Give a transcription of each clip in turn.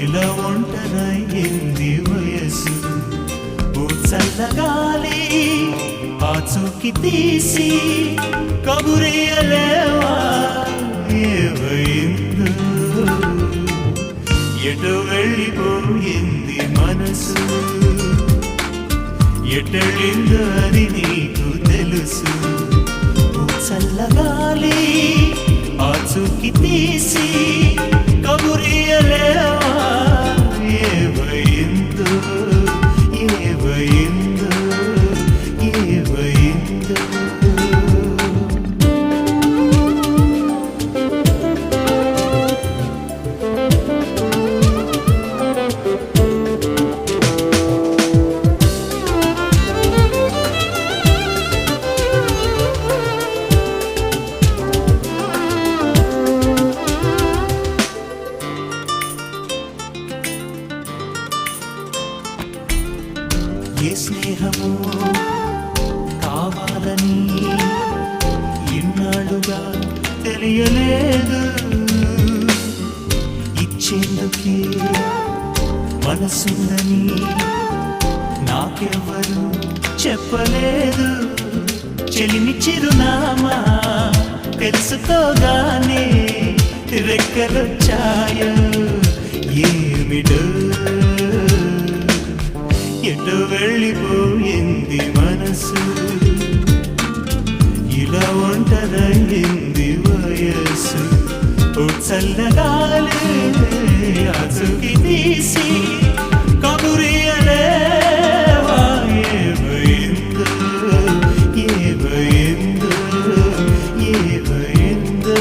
ఇలా ఒంటరయింది వయసు. ఓ చల్లగాలి ఆచూకి తీసి కబురేయలేవా ఏమైందో. ఎటు వెళ్ళిపోయింది మనసు, ఎటెళ్ళిందో అని నీకు తెలుసు. ఓ చల్లగాలి ఆచూకి తీసి కబురేయలేవా ఏమైందో ఏమైందో ఏమైందో. ఏ స్నేహము కావాలని ఇన్నాళ్ళుగా తెలియలేదు. ఇచ్చేందుకే మనసుందని నాకెవ్వరు చెప్పలేదు. చెలిమి చిరునామా తెలుసుకోగానే రెక్కలొచ్చాయో ఏమిటో. ఎటు వెళ్ళిపోయింది మనసు, ఇలా ఒంటరయింది వయసు. ఓ చల్లగాలి ఆచూకి తీసి కబురేయలేవా ఏమైందో ఏమైందో ఏమైందో.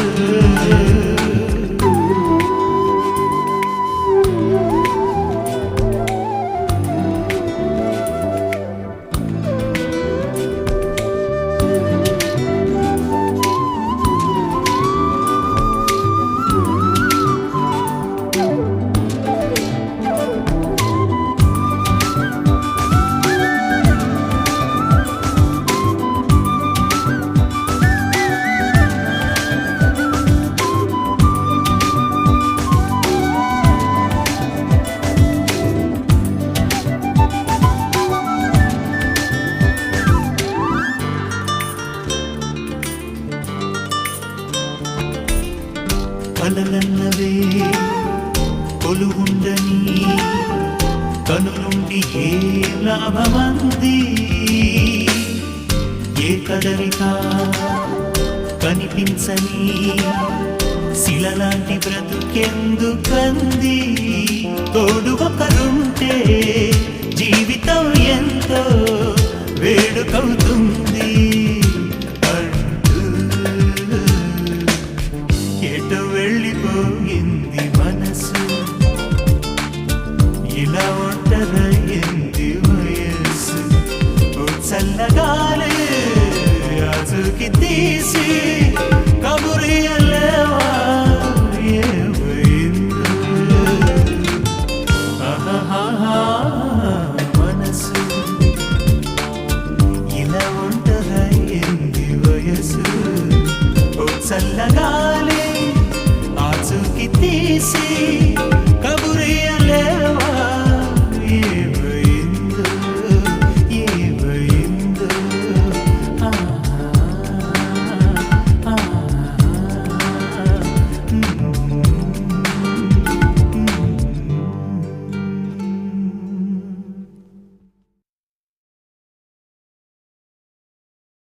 కలలన్నవే కొలువుండని కనులుండి ఏ లాభమంది. ఏ కదలికా కనిపించని శిలలాంటి బ్రతుకెందుకంది. తోడు ఒకరుంటే జీవితం ఎంతో వేడుకవుతుంది. ఎటు వెళ్ళిపోయింది మనసు, ఇలా ఒంటరయింది వయసు. ఓ చల్లగాలి ఆచూకి తీసి కబురేయలేవా ఏమైందో. ఆహాహా మనసు, ఇలా ఒంటరయింది వయసు. ఓ చల్లగా